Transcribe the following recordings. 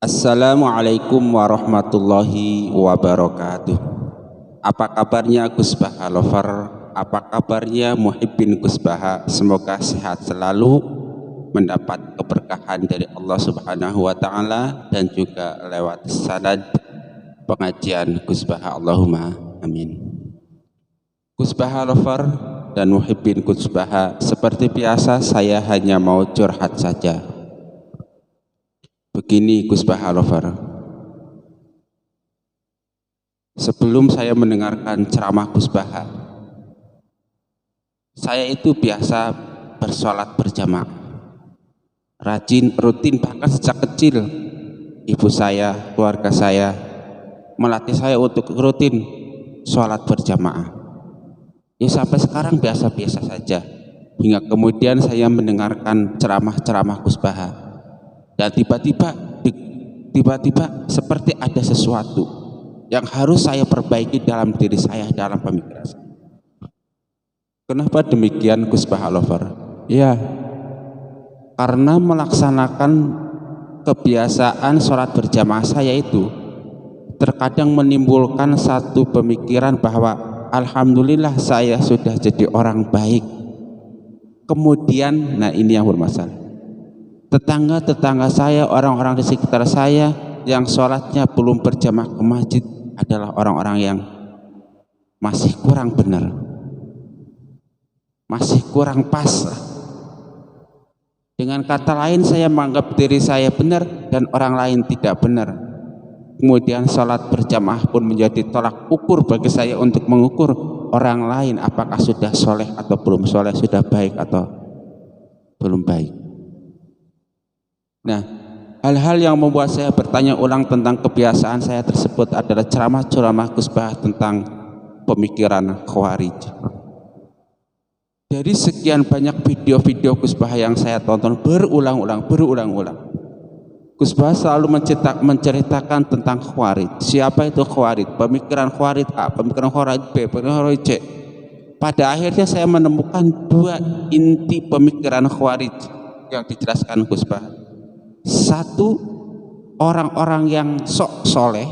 Assalamualaikum warahmatullahi wabarakatuh. Apa kabarnya Gus Baha Lover? Apa kabarnya Muhibbin Gus Baha? Semoga sehat selalu, mendapat keberkahan dari Allah Subhanahu wa Ta'ala, dan juga lewat sanad pengajian Gus Baha. Allahumma amin. Gus Baha Lover dan Muhibbin Gus Baha, seperti biasa saya hanya mau curhat saja. Begini Gus Baha Lover, sebelum saya mendengarkan ceramah Gus Baha, saya itu biasa bersolat berjamaah, rajin, rutin, bahkan sejak kecil ibu saya, keluarga saya melatih saya untuk rutin sholat berjamaah. Ya sampai sekarang biasa-biasa saja, hingga kemudian saya mendengarkan ceramah-ceramah Gus Baha. Dan tiba-tiba seperti ada sesuatu yang harus saya perbaiki dalam diri saya, dalam pemikiran saya. Kenapa demikian Gus Baha Lover? Ya, karena melaksanakan kebiasaan sholat berjamaah saya itu terkadang menimbulkan satu pemikiran bahwa alhamdulillah saya sudah jadi orang baik. Kemudian, nah ini yang bermasalah, tetangga-tetangga saya, orang-orang di sekitar saya yang sholatnya belum berjamaah ke masjid adalah orang-orang yang masih kurang benar, masih kurang pas. Dengan kata lain, saya menganggap diri saya benar dan orang lain tidak benar. Kemudian sholat berjamaah pun menjadi tolak ukur bagi saya untuk mengukur orang lain apakah sudah soleh atau belum soleh, sudah baik atau belum baik. Nah, hal-hal yang membuat saya bertanya ulang tentang kebiasaan saya tersebut adalah ceramah-ceramah Gus Baha tentang pemikiran Khawarij. Dari sekian banyak video-video Gus Baha yang saya tonton berulang-ulang, Gus Baha selalu menceritakan tentang Khawarij. Siapa itu Khawarij? Pemikiran Khawarij A, pemikiran Khawarij B, pemikiran Khawarij C. Pada akhirnya saya menemukan dua inti pemikiran Khawarij yang dijelaskan Gus Baha. Satu, orang-orang yang sok soleh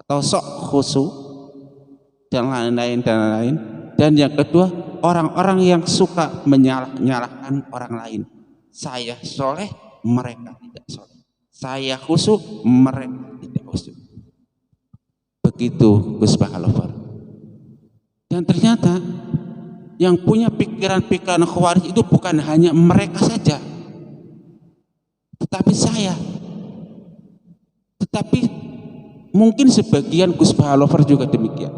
atau sok khusyuk dan lain-lain. Dan yang kedua, orang-orang yang suka menyalahkan orang lain. Saya soleh, mereka tidak soleh. Saya khusyuk, mereka tidak khusyuk. Begitu Gus Baha Lover. Dan ternyata yang punya pikiran-pikiran Khawarij itu bukan hanya mereka saja, tetapi saya, tetapi mungkin sebagian Gus Baha Lover juga demikian.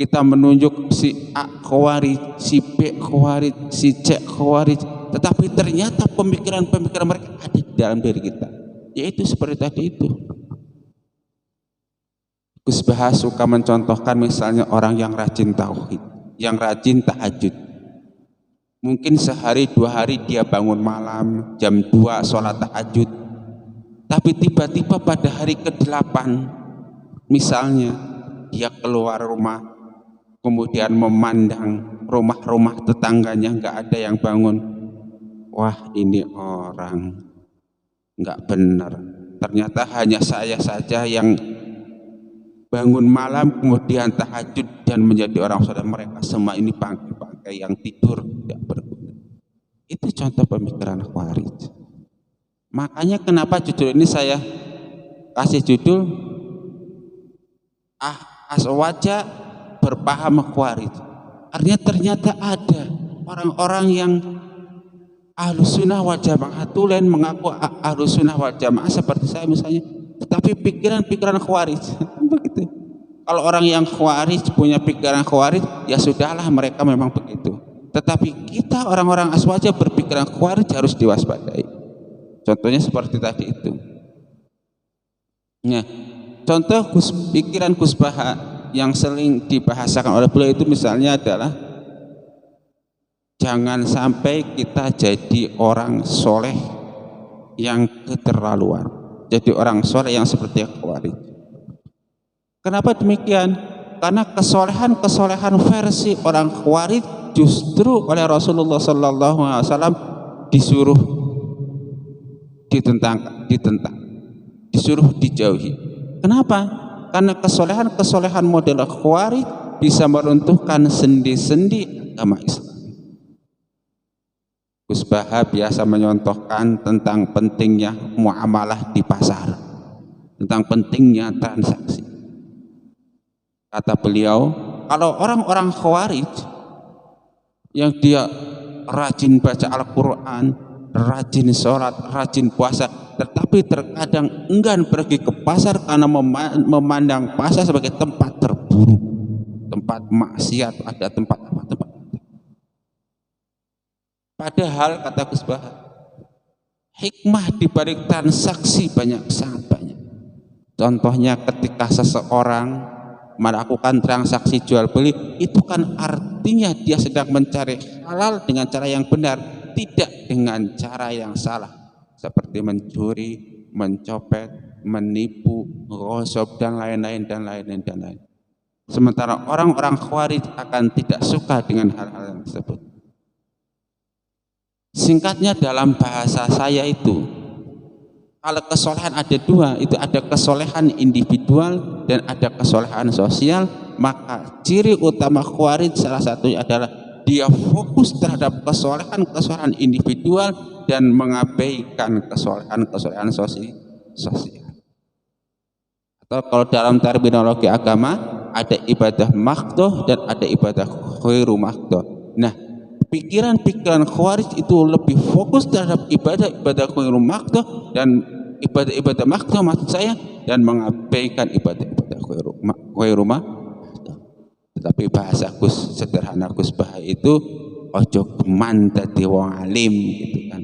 Kita menunjuk si A Khawarij, si B Khawarij, si C Khawarij, tetapi ternyata pemikiran-pemikiran mereka ada di dalam diri kita, yaitu seperti tadi itu. Gus Baha suka mencontohkan misalnya orang yang rajin tauhid, yang rajin tahajud. Mungkin sehari dua hari dia bangun malam jam 2 sholat tahajud, tapi tiba-tiba pada hari ke-8 misalnya dia keluar rumah, kemudian memandang rumah-rumah tetangganya nggak ada yang bangun. Wah, ini orang nggak benar, ternyata hanya saya saja yang bangun malam kemudian tahajud dan menjadi orang soleh. Mereka semua ini bangkai yang tidur tidak berguna. Itu contoh pemikiran Khawarij. Makanya kenapa judul ini saya kasih judul Aswaja berpaham Khawarij. Artinya ternyata ada orang-orang yang Ahlus Sunnah wal Jamaah, tulen mengaku Ahlus Sunnah wal Jamaah seperti saya misalnya, tetapi pikiran-pikiran Khawarij. Begitu. Kalau orang yang Khawarij punya pikiran Khawarij, ya sudahlah, mereka memang begitu. Tetapi kita orang-orang aswaja berpikiran Khawarij harus diwaspadai. Contohnya seperti tadi itu. Nah, contoh pikiran Gus Baha yang sering dibahasakan oleh beliau itu misalnya adalah jangan sampai kita jadi orang soleh yang keterlaluan, jadi orang soleh yang seperti Khawarij. Kenapa demikian? Karena kesolehan versi orang Khawarij justru oleh Rasulullah SAW disuruh ditentang. disuruh dijauhi. Kenapa? Karena kesolehan model Khawarij bisa meruntuhkan sendi-sendi agama Islam. Gus Baha biasa menyontohkan tentang pentingnya muamalah di pasar, tentang pentingnya transaksi. Kata beliau, kalau orang-orang Khawarij yang dia rajin baca Al-Quran, rajin sholat, rajin puasa, tetapi terkadang enggan pergi ke pasar karena memandang pasar sebagai tempat terburuk, tempat maksiat, ada tempat apa, tempat. Padahal kata Gus Baha, hikmah di balik transaksi sangat banyak. Contohnya ketika seseorang melakukan transaksi jual beli, itu kan artinya dia sedang mencari halal dengan cara yang benar, tidak dengan cara yang salah, seperti mencuri, mencopet, menipu, ghosab dan lain-lain dan lain-lain dan lain. Sementara orang-orang Khawarij akan tidak suka dengan hal-hal yang tersebut. Singkatnya dalam bahasa saya itu, kalau kesolehan ada dua, itu ada kesolehan individual dan ada kesolehan sosial. Maka ciri utama Khawarij salah satunya adalah dia fokus terhadap kesolehan individual dan mengabaikan kesolehan sosial. Atau kalau dalam terminologi agama ada ibadah maghdoh dan ada ibadah khairu maghdoh. Nah, pikiran-pikiran Khawarij itu lebih fokus terhadap ibadah khairu maghdoh dan ibadah maghdoh maksud saya, dan mengabaikan ibadah khairu maghdoh. Tetapi bahasa sederhana Gus Baha itu ojo geman dadi wong alim gitu kan.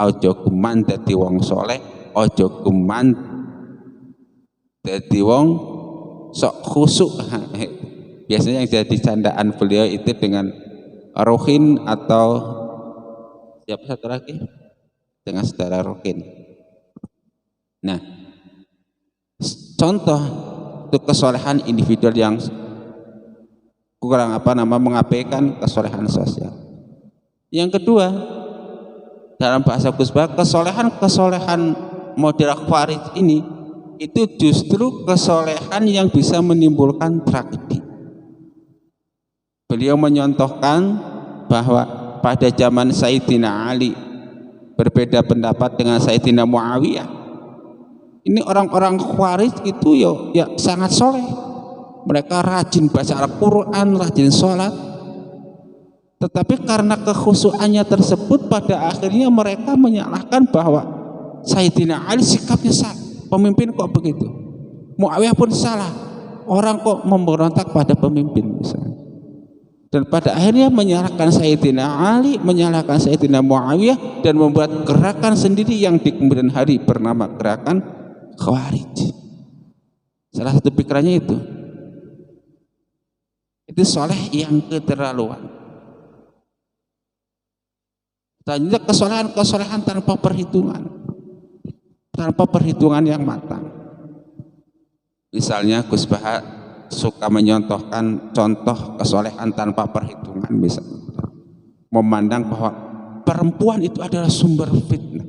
Ojo geman dadi wong soleh, ojo geman dadi wong sok khusuk. Biasanya yang jadi candaan beliau itu dengan Rohin atau siapa satu lagi, dengan saudara Rohin. Nah, contoh untuk kesolehan individual yang kurang mengabaikan kesolehan sosial. Yang kedua, dalam bahasa Gus Baha, kesolehan model Khawarij ini itu justru kesolehan yang bisa menimbulkan tragedi. Beliau menyontohkan bahwa pada zaman Sayyidina Ali berbeda pendapat dengan Sayyidina Muawiyah. Ini orang-orang Khawarij itu ya sangat soleh. Mereka rajin baca Al-Quran, rajin sholat. Tetapi karena kekhusuannya tersebut, pada akhirnya mereka menyalahkan bahwa Sayyidina Ali sikapnya salah, pemimpin kok begitu. Muawiyah pun salah, orang kok memberontak pada pemimpin misalnya. Dan pada akhirnya menyalahkan Sayyidina Ali, menyalahkan Sayyidina Muawiyah, dan membuat gerakan sendiri yang di kemudian hari bernama gerakan Khawarij. Salah satu pikirannya itu soleh yang keterlaluan. Selanjutnya kesolehan tanpa perhitungan yang matang. Misalnya Gus Baha suka menyontohkan contoh kesolehan tanpa perhitungan, misalnya memandang bahwa perempuan itu adalah sumber fitnah.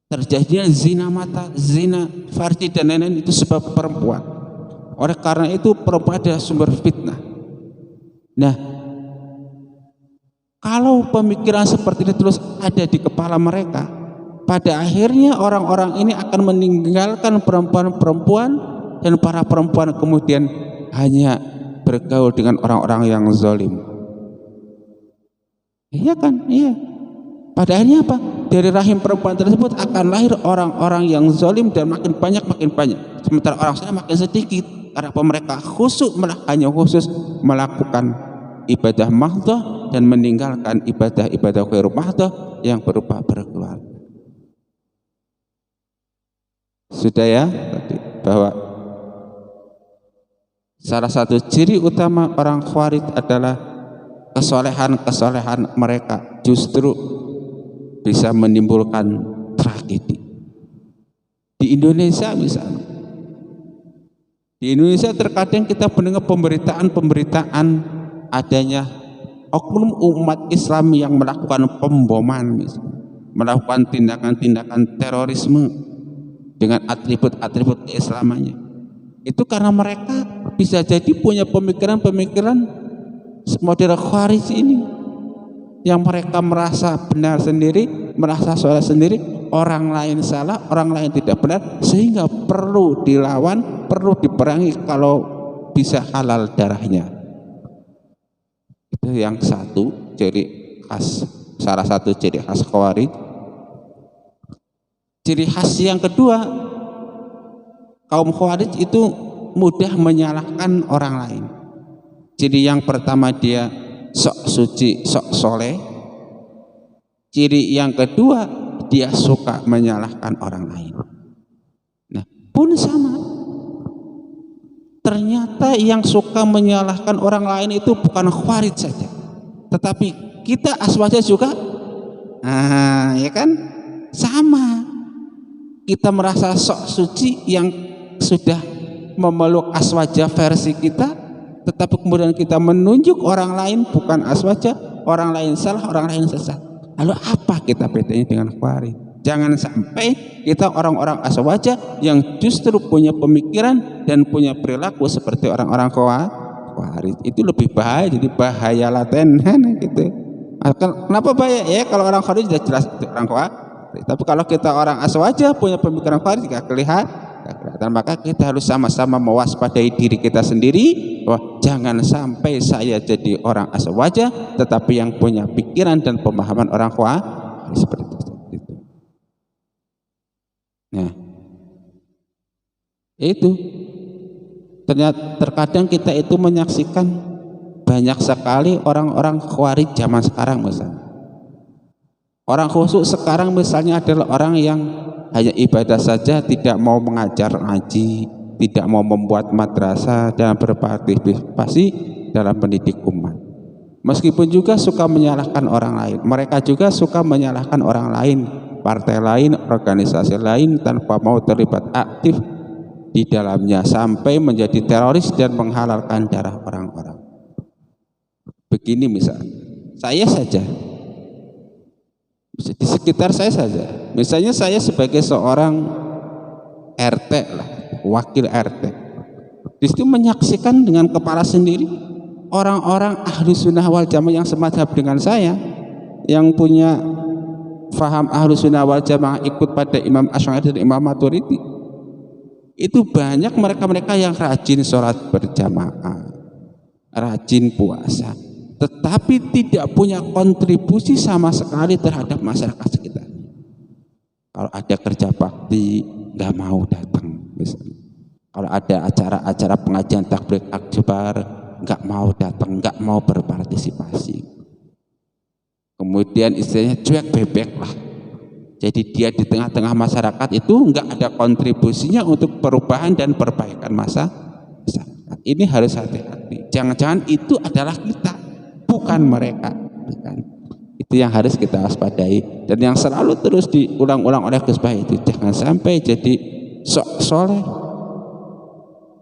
Terjadinya zina mata, zina farji dan lain-lain itu sebab perempuan. Oleh karena itu perempuan adalah sumber fitnah. Nah, kalau pemikiran seperti itu terus ada di kepala mereka, pada akhirnya orang-orang ini akan meninggalkan perempuan-perempuan, dan para perempuan kemudian hanya bergaul dengan orang-orang yang zalim. Iya kan? Iya. Pada akhirnya apa? Dari rahim perempuan tersebut akan lahir orang-orang yang zalim, dan makin banyak. Sementara orang soleh makin sedikit. Karena mereka hanya khusus melakukan ibadah maghdoh dan meninggalkan ibadah khairu maghdoh yang berupa berkeluarga. Sudah ya tadi bahwa salah satu ciri utama orang Khawarij adalah kesolehan mereka justru bisa menimbulkan tragedi. Di Indonesia misalnya, terkadang kita mendengar pemberitaan adanya oknum umat Islam yang melakukan pemboman, misalnya, melakukan tindakan-tindakan terorisme dengan atribut-atribut keislamannya. Itu karena mereka bisa jadi punya pemikiran-pemikiran model Khawarij ini, yang mereka merasa benar sendiri, merasa salah sendiri, orang lain salah, orang lain tidak benar, sehingga perlu dilawan, perlu diperangi kalau bisa halal darahnya. Itu yang satu ciri khas, salah satu ciri khas Khawarij. Ciri khas yang kedua, kaum Khawarij itu mudah menyalahkan orang lain. Ciri yang pertama, dia sok suci, sok soleh. Ciri yang kedua, dia suka menyalahkan orang lain. Nah, pun sama. Ternyata yang suka menyalahkan orang lain itu bukan Khawarij saja, tetapi kita aswaja juga. Ya kan? Sama. Kita merasa sok suci yang sudah memeluk aswaja versi kita, tetapi kemudian kita menunjuk orang lain bukan aswaja, orang lain salah, orang lain sesat. Lalu apa kita bedanya dengan Khawarij? Jangan sampai kita orang-orang aswaja yang justru punya pemikiran dan punya perilaku seperti orang-orang Khawarij. Itu lebih bahaya, jadi bahaya laten gitu. Kenapa bahaya? Ya kalau orang Khawarij sudah jelas orang Khawarij. Tapi kalau kita orang aswaja punya pemikiran Khawarij gak kelihatan, maka kita harus sama-sama mewaspadai diri kita sendiri bahwa jangan sampai saya jadi orang aswaja tetapi yang punya pikiran dan pemahaman orang Khawarij seperti itu. Nah, itu ternyata terkadang kita itu menyaksikan banyak sekali orang-orang Khawarij zaman sekarang misalnya. Orang khusyuk sekarang misalnya adalah orang yang hanya ibadah saja, tidak mau mengajar ngaji, tidak mau membuat madrasah dan berpartisipasi dalam pendidik umat. Meskipun juga suka menyalahkan orang lain, mereka juga suka menyalahkan orang lain, partai lain, organisasi lain tanpa mau terlibat aktif di dalamnya sampai menjadi teroris dan menghalalkan darah orang-orang. Begini misalnya, saya saja di sekitar saya saja, misalnya saya sebagai seorang RT lah, wakil RT, di situ menyaksikan dengan kepala sendiri orang-orang ahlu sunnah wal jamaah yang semadzhab dengan saya, yang punya faham ahlu sunnah wal jamaah ikut pada Imam Asy'ari dan Imam Maturidi. Itu banyak mereka-mereka yang rajin sholat berjamaah, rajin puasa, tetapi tidak punya kontribusi sama sekali terhadap masyarakat sekitar. Kalau ada kerja bakti nggak mau datang misalnya. Kalau ada acara-acara pengajian takbir akbar nggak mau datang, nggak mau berpartisipasi. Kemudian istilahnya cuek bebek lah. Jadi dia di tengah-tengah masyarakat itu nggak ada kontribusinya untuk perubahan dan perbaikan masyarakat. Ini harus hati-hati. Jangan-jangan itu adalah kita, bukan mereka. Bukan. Itu yang harus kita waspadai dan yang selalu terus diulang-ulang oleh Gus Bahy itu, jangan sampai jadi sok soleh,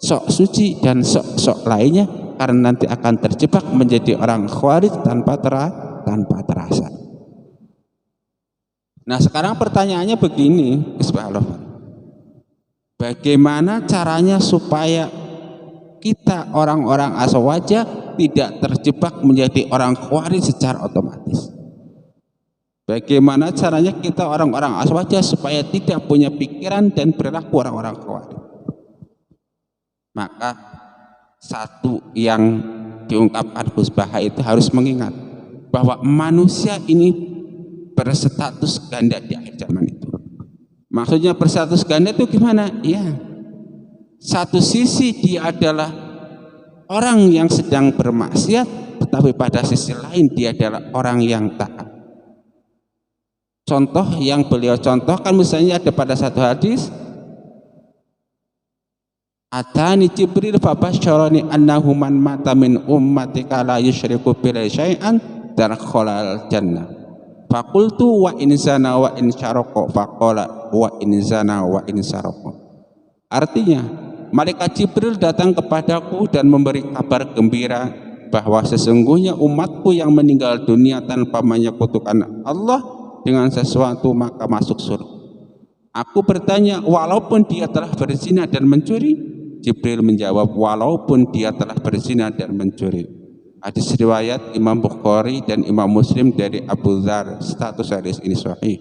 sok suci dan sok lainnya, karena nanti akan terjebak menjadi orang Khawarij tanpa terasa. Nah sekarang pertanyaannya begini, Gus Bahy, bagaimana caranya supaya kita orang-orang aswaja tidak terjebak menjadi orang Khawarij secara otomatis? Bagaimana caranya kita orang-orang aswaja supaya tidak punya pikiran dan perilaku orang-orang Khawarij? Maka satu yang diungkapkan Gus Bahy itu harus mengingat bahwa manusia ini berstatus ganda di akhir zaman itu. Maksudnya berstatus ganda itu gimana? Ya, satu sisi dia adalah orang yang sedang bermaksiat, tetapi pada sisi lain dia adalah orang yang taat. Contoh yang beliau contohkan misalnya ada pada satu hadis, Atani Jibril fabasyarani annahu man mata min ummatika la yusyriku billahi syai'an dakhala jannah. Fakultu wa in zana wa in syaraqa faqala wa in zana wa in syaraqa. Artinya, malaikat Jibril datang kepadaku dan memberi kabar gembira bahwa sesungguhnya umatku yang meninggal dunia tanpa menyekutukan Allah dengan sesuatu maka masuk surga. Aku bertanya, walaupun dia telah berzina dan mencuri? Jibril menjawab, walaupun dia telah berzina dan mencuri. Hadis riwayat Imam Bukhari dan Imam Muslim dari Abu Dzar. Status hadis ini sahih.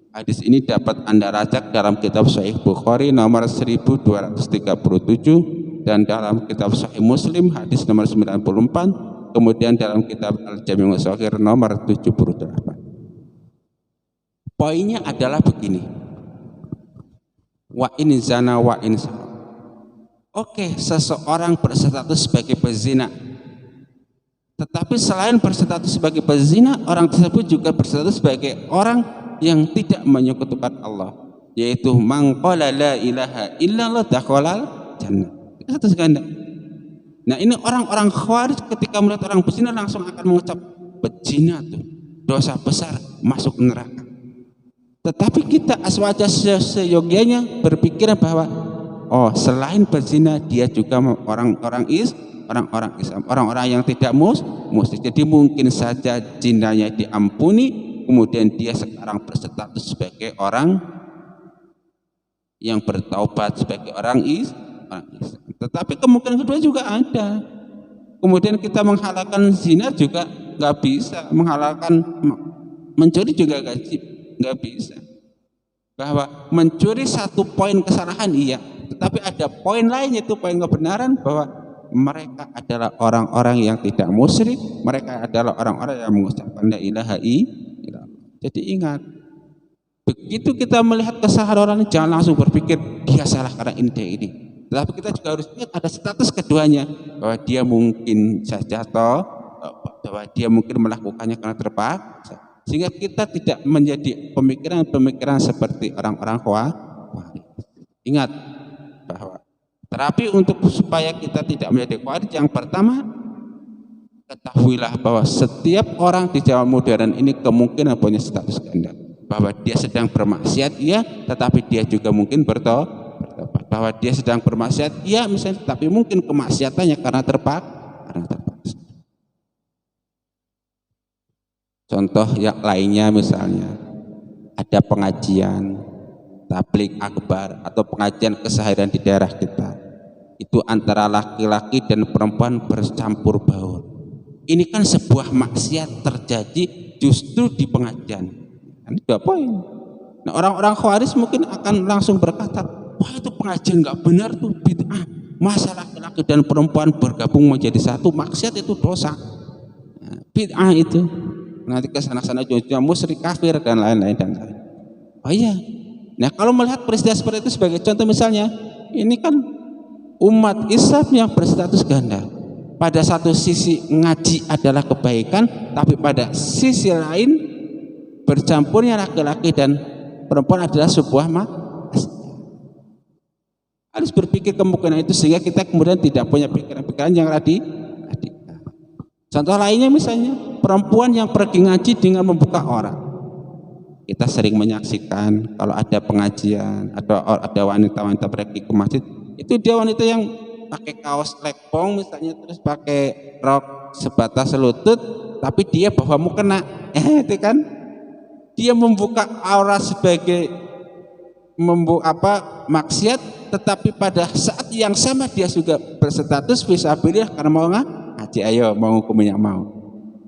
Hadis ini dapat Anda racak dalam kitab Sahih Bukhari nomor 1237 dan dalam kitab Sahih Muslim hadis nomor 94, kemudian dalam kitab Al-Jami' Shaghir nomor 78. Poinnya adalah begini. Wa in zana wa in saraq. Oke, seseorang berstatus sebagai pezina. Tetapi selain berstatus sebagai pezina, orang tersebut juga berstatus sebagai orang yang tidak menyekutukan Allah, yaitu man qala la ilaha illallah dakhalal jannah. Itu satu ganda. Nah, ini orang-orang Khawarij ketika melihat orang berzina langsung akan mengucap berzina tuh dosa besar, masuk neraka. Tetapi kita aswaja seyogianya berpikiran bahwa oh, selain berzina dia juga orang-orang Islam, orang-orang yang tidak musyrik. Jadi mungkin saja zinanya diampuni, kemudian dia sekarang berstatus sebagai orang yang bertaubat, sebagai orang Islam. Tetapi kemungkinan kedua juga ada. Kemudian kita menghalalkan zina juga nggak bisa, menghalalkan mencuri juga nggak bisa. Bahwa mencuri satu poin kesalahan iya, tetapi ada poin lain, yaitu poin kebenaran, bahwa mereka adalah orang-orang yang tidak musyrik, mereka adalah orang-orang yang mengucapkan la ilaha illallah. Jadi ingat, begitu kita melihat kesalahan orang ini jangan langsung berpikir dia salah karena ini. Tetapi kita juga harus ingat ada status keduanya, bahwa dia mungkin saja bahwa dia mungkin melakukannya karena terpaksa, sehingga kita tidak menjadi pemikiran-pemikiran seperti orang-orang Khawarij. Ingat bahwa terapi untuk supaya kita tidak menjadi Khawarij, yang pertama, ketahuilah bahwa setiap orang di zaman modern ini kemungkinan punya status ganda, bahwa dia sedang bermaksiat iya, tetapi dia juga mungkin bertobat. Bahwa dia sedang bermaksiat iya misalnya, tapi mungkin kemaksiatannya karena terpaksa. Contoh yang lainnya misalnya ada pengajian tabligh akbar atau pengajian keseharian di daerah kita, itu antara laki-laki dan perempuan bercampur baur. Ini kan sebuah maksiat terjadi justru di pengajian. Ini 2 poin. Nah, orang-orang Khawarij mungkin akan langsung berkata, wah itu pengajian nggak benar tuh, bid'ah. Masa laki-laki dan perempuan bergabung menjadi satu, maksiat itu dosa. Nah, bid'ah itu. Nanti kesana-sana ujung-ujungnya musyrik, kafir dan lain-lain dan lain. Oh iya. Nah, kalau melihat peristiwa seperti itu sebagai contoh misalnya, ini kan umat Islam yang berstatus ganda. Pada satu sisi ngaji adalah kebaikan, tapi pada sisi lain bercampurnya laki-laki dan perempuan adalah sebuah maksiat. Harus berpikir kemungkinan itu sehingga kita kemudian tidak punya pikiran-pikiran yang radikal. Contoh lainnya misalnya perempuan yang pergi ngaji dengan membuka aurat. Kita sering menyaksikan kalau ada pengajian atau ada wanita-wanita pergi ke masjid, itu dia wanita yang pakai kaos lekpong misalnya, terus pakai rok sebatas lutut, tapi dia bawa mukena, itu kan dia membuka aurat sebagai maksiat, tetapi pada saat yang sama dia juga berstatus fisabilillah karena mau ngaji. Ayo, mau hukumnya mau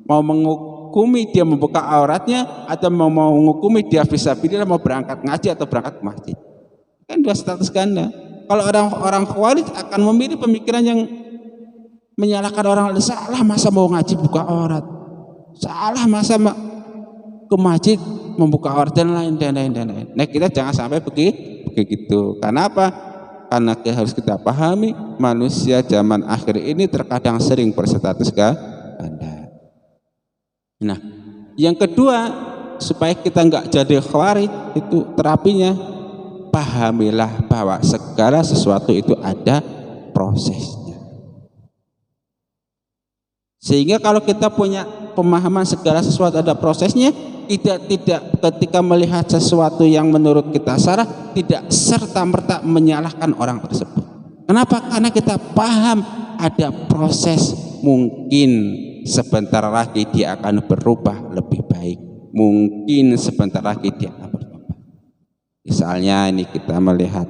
menghukumi dia membuka auratnya atau mau menghukumi dia fisabilillah mau berangkat ngaji atau berangkat ke masjid, kan 2 status ganda. Kalau orang Khawarij akan memilih pemikiran yang menyalahkan orang lain, salah masa mau ngaji buka aurat, salah masa ke masjid membuka aurat dan lain. Nah, kita jangan sampai begitu. Karena apa? Karena harus kita pahami manusia zaman akhir ini terkadang sering berstatus ganda. Nah, yang kedua, supaya kita nggak jadi Khawarij, itu terapinya pahamilah bahwa segala sesuatu itu ada prosesnya. Sehingga kalau kita punya pemahaman segala sesuatu ada prosesnya, tidak ketika melihat sesuatu yang menurut kita salah, tidak serta-merta menyalahkan orang tersebut. Kenapa? Karena kita paham ada proses, mungkin sebentar lagi dia akan berubah lebih baik, mungkin sebentar lagi dia akan berubah. Misalnya ini kita melihat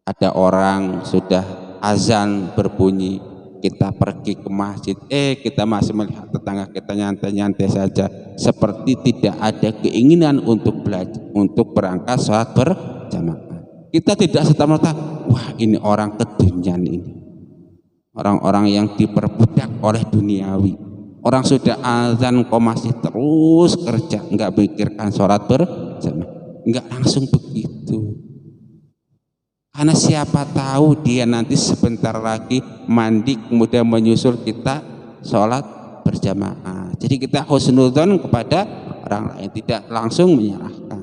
ada orang sudah azan berbunyi, kita pergi ke masjid, kita masih melihat tetangga kita nyantai-nyantai saja, seperti tidak ada keinginan untuk belajar, untuk berangkat sholat berjamaah. Kita tidak serta-merta, wah ini orang kedunian ini, orang-orang yang diperbudak oleh duniawi. Orang sudah azan kok masih terus kerja, nggak pikirkan sholat berjamaah, nggak langsung begitu. Karena siapa tahu dia nanti sebentar lagi mandi kemudian menyusul kita sholat berjamaah. Jadi kita husnudzon kepada orang lain, tidak langsung menyalahkan.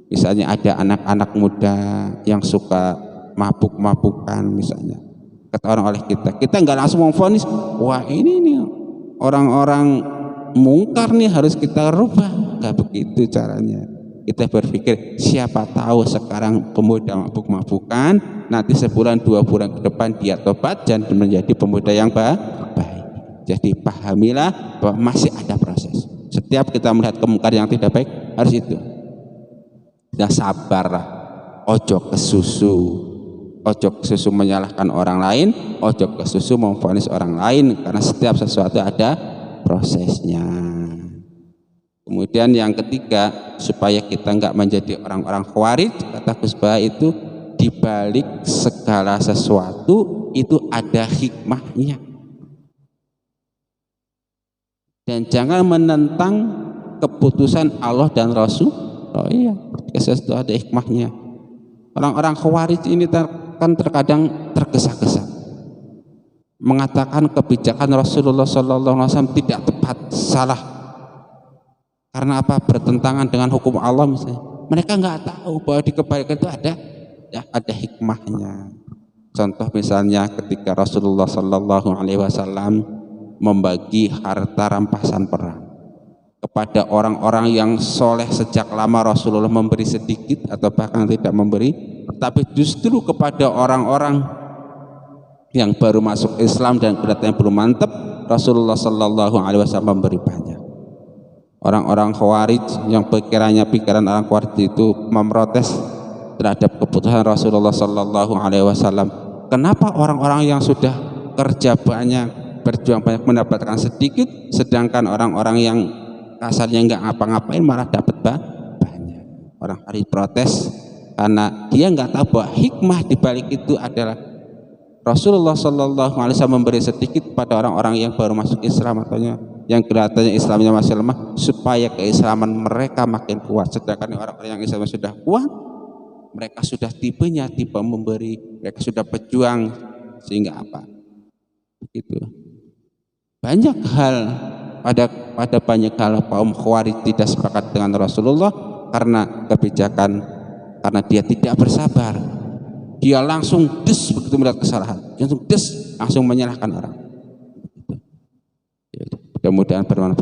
Misalnya ada anak-anak muda yang suka mabuk-mabukan misalnya, ketahuan oleh kita nggak langsung memvonis, wah ini nih orang-orang mungkar nih harus kita rubah. Nggak begitu caranya. Kita berpikir siapa tahu sekarang pemuda mabuk-mabukan, nanti sebulan 2 bulan ke depan dia tobat dan menjadi pemuda yang baik. Jadi pahamilah bahwa masih ada proses. Setiap kita melihat kemungkaran yang tidak baik harus itu. Kita sabarlah, ojo kesusu menyalahkan orang lain, ojo kesusu memvonis orang lain, karena setiap sesuatu ada prosesnya. Kemudian yang ketiga, supaya kita enggak menjadi orang-orang khawarij, kata Gus Bah, itu dibalik segala sesuatu itu ada hikmahnya. Dan jangan menentang keputusan Allah dan Rasul. Oh iya, sesuatu ada hikmahnya. Orang-orang khawarij ini kan terkadang tergesa-gesa mengatakan kebijakan Rasulullah SAW tidak tepat, salah. Karena apa? Bertentangan dengan hukum Allah misalnya. Mereka nggak tahu bahwa di kebaikan itu ada hikmahnya. Contoh misalnya ketika Rasulullah SAW membagi harta rampasan perang kepada orang-orang yang soleh, sejak lama Rasulullah memberi sedikit atau bahkan tidak memberi, tapi justru kepada orang-orang yang baru masuk Islam dan kelihatannya belum mantap, Rasulullah SAW memberi banyak. Orang-orang khawarij yang pikiran orang khawarij itu memprotes terhadap keputusan Rasulullah SAW. Kenapa orang-orang yang sudah kerja banyak, berjuang banyak mendapatkan sedikit, sedangkan orang-orang yang kasarnya nggak ngapa-ngapain malah dapat banyak? Orang khawarij protes karena dia nggak tahu bahwa hikmah di balik itu adalah Rasulullah SAW memberi sedikit pada orang-orang yang baru masuk Islam atau yang kelihatannya Islamnya masih lemah, supaya keislaman mereka makin kuat. Sedangkan orang-orang yang Islamnya sudah kuat, mereka sudah tipe memberi, mereka sudah pejuang, sehingga apa? Itu banyak hal, pada banyak hal kaum khawarij tidak sepakat dengan Rasulullah karena kebijakan, karena dia tidak bersabar. Dia langsung begitu melihat kesalahan, langsung menyalahkan orang. Mudah-mudahan bermanfaat.